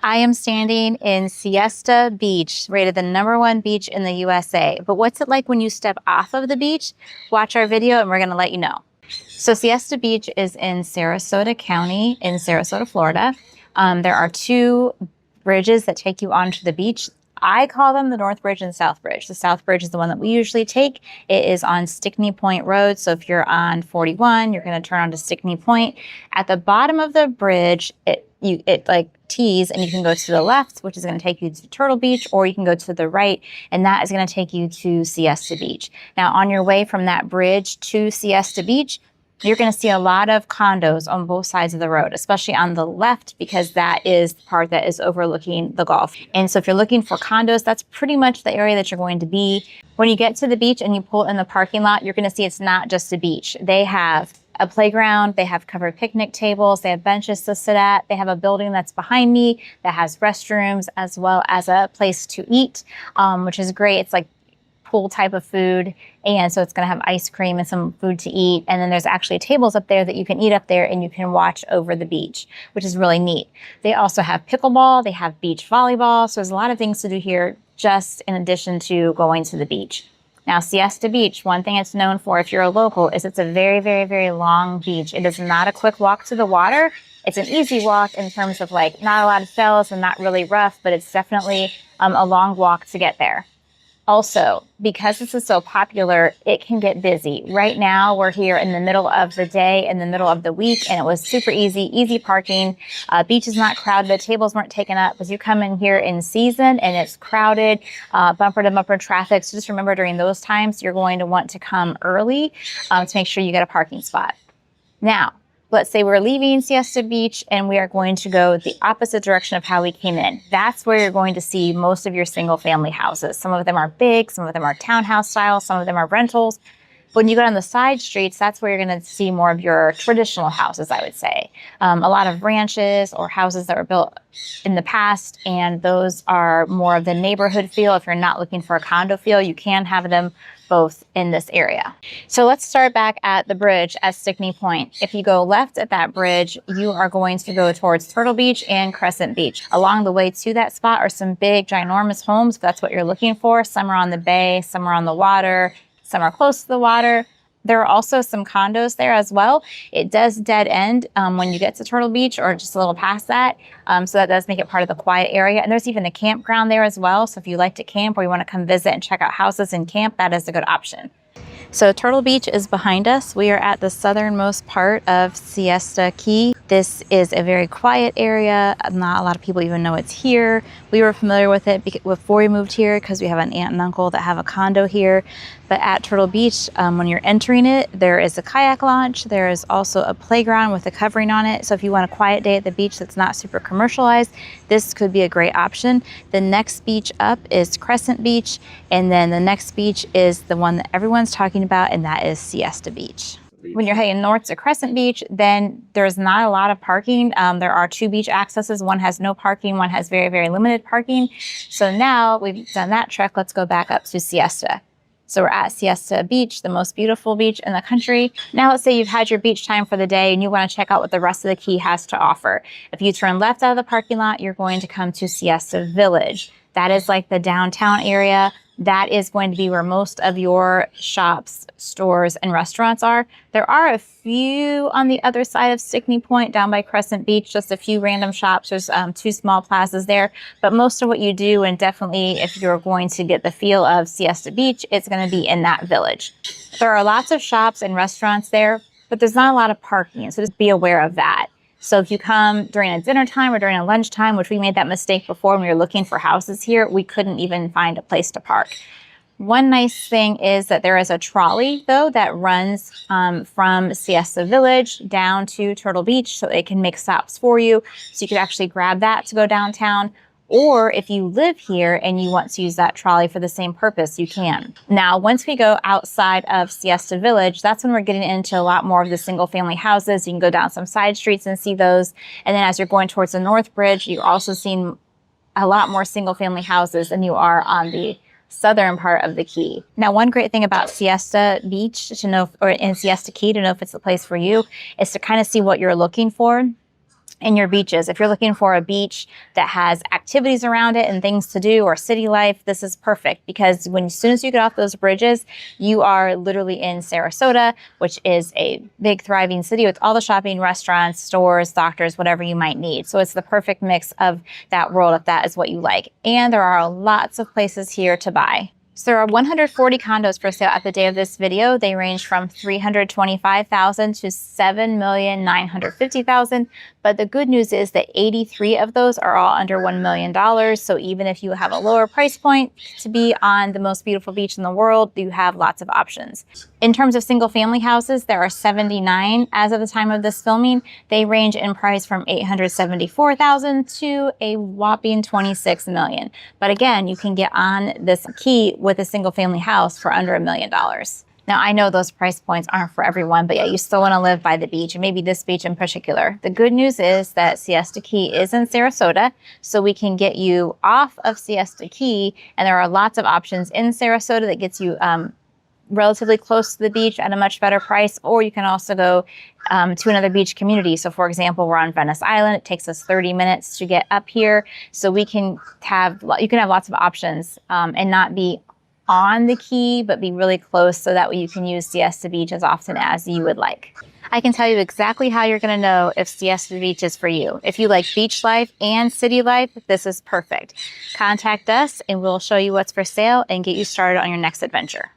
I am standing in Siesta Beach, rated the #1 beach in the USA. But what's it like when you step off of the beach? Watch our video and we're going to let you know. So Siesta Beach is in Sarasota County in Sarasota, Florida. There are 2 bridges that take you onto the beach. I call them the North Bridge and South Bridge. The South Bridge is the one that we usually take. It is on Stickney Point Rd. So if you're on 41, you're going to turn onto Stickney Point. At the bottom of the bridge, it like tees, and you can go to the left, which is going to take you to Turtle Beach, or you can go to the right, and that is going to take you to Siesta Beach. Now, on your way from that bridge to Siesta Beach, you're going to see a lot of condos on both sides of the road, especially on the left, because that is the part that is overlooking the Gulf. And so if you're looking for condos, that's pretty much the area that you're going to be. When you get to the beach and you pull in the parking lot, you're going to see it's not just a beach. They have a playground, they have covered picnic tables, they have benches to sit at, they have a building that's behind me that has restrooms as well as a place to eat, which is great. It's like pool type of food, and so it's going to have ice cream and some food to eat, and then there's actually tables up there that you can eat up there and you can watch over the beach, which is really neat. They also have pickleball, they have beach volleyball, so there's a lot of things to do here just in addition to going to the beach. Now, Siesta Beach, one thing it's known for if you're a local is it's a very, very, very long beach. It is not a quick walk to the water. It's an easy walk in terms of like not a lot of shells and not really rough, but it's definitely a long walk to get there. Also, because this is so popular, it can get busy. Right now, we're here in the middle of the day, in the middle of the week, and it was super easy parking. Beach is not crowded. The tables weren't taken up. As you come in here in season and it's crowded, bumper to bumper traffic. So just remember during those times, you're going to want to come early to make sure you get a parking spot. Now, let's say we're leaving Siesta Beach and we are going to go the opposite direction of how we came in. That's where you're going to see most of your single family houses. Some of them are big, some of them are townhouse style, some of them are rentals. When you go down the side streets, that's where you're going to see more of your traditional houses, I would say. A lot of ranches or houses that were built in the past, and those are more of the neighborhood feel. If you're not looking for a condo feel, you can have them both in this area. So let's start back at the bridge at Stickney Point. If you go left at that bridge, you are going to go towards Turtle Beach and Crescent Beach. Along the way to that spot are some big, ginormous homes, if that's what you're looking for. Some are on the bay, some are on the water, some are close to the water. There are also some condos there as well. It does dead end when you get to Turtle Beach or just a little past that. So that does make it part of the quiet area. And there's even a campground there as well. So if you like to camp or you want to come visit and check out houses and camp, that is a good option. So Turtle Beach is behind us. We are at the southernmost part of Siesta Key. This is a very quiet area. Not a lot of people even know it's here. We were familiar with it before we moved here because we have an aunt and uncle that have a condo here. But at Turtle Beach, when you're entering it, there is a kayak launch. There is also a playground with a covering on it. So if you want a quiet day at the beach that's not super commercialized, this could be a great option. The next beach up is Crescent Beach. And then the next beach is the one that everyone's talking about, and that is Siesta Beach. When you're heading north to Crescent Beach, then there's not a lot of parking. There are 2 beach accesses. One has no parking, one has very, very limited parking. So now we've done that trek, let's go back up to Siesta. So we're at Siesta Beach, the most beautiful beach in the country. Now let's say you've had your beach time for the day and you want to check out what the rest of the key has to offer. If you turn left out of the parking lot, you're going to come to Siesta Village. That is like the downtown area. That is going to be where most of your shops, stores, and restaurants are. There are a few on the other side of Stickney Point down by Crescent Beach, just a few random shops. There's 2 small plazas there. But most of what you do, and definitely if you're going to get the feel of Siesta Beach, it's going to be in that village. There are lots of shops and restaurants there, but there's not a lot of parking. So just be aware of that. So if you come during a dinner time or during a lunchtime, which we made that mistake before when we were looking for houses here, we couldn't even find a place to park. One nice thing is that there is a trolley, though, that runs from Siesta Village down to Turtle Beach, so it can make stops for you. So you could actually grab that to go downtown. Or if you live here and you want to use that trolley for the same purpose, you can. Now, once we go outside of Siesta Village, that's when we're getting into a lot more of the single family houses. You can go down some side streets and see those. And then as you're going towards the North Bridge, you're also seeing a lot more single family houses than you are on the southern part of the key. Now, one great thing about Siesta Beach to know, or in Siesta Key to know if it's the place for you, is to kind of see what you're looking for. in your beaches. If you're looking for a beach that has activities around it and things to do or city life, this is perfect because as soon as you get off those bridges, you are literally in Sarasota, which is a big thriving city with all the shopping, restaurants, stores, doctors, whatever you might need. So it's the perfect mix of that world if that is what you like. And there are lots of places here to buy. So there are 140 condos for sale at the day of this video. They range from $325,000 to $7,950,000. But the good news is that 83 of those are all under $1 million. So even if you have a lower price point to be on the most beautiful beach in the world, you have lots of options. In terms of single family houses, there are 79 as of the time of this filming. They range in price from $874,000 to a whopping $26 million. But again, you can get on this key with a single family house for under $1 million. Now, I know those price points aren't for everyone, but yeah, you still want to live by the beach, and maybe this beach in particular. The good news is that Siesta Key is in Sarasota, so we can get you off of Siesta Key, and there are lots of options in Sarasota that gets you relatively close to the beach at a much better price, or you can also go to another beach community. So for example, we're on Venice Island. It takes us 30 minutes to get up here. So you can have lots of options and not be on the key, but be really close so that way you can use Siesta Beach as often as you would like. I can tell you exactly how you're going to know if Siesta Beach is for you. If you like beach life and city life, this is perfect. Contact us and we'll show you what's for sale and get you started on your next adventure.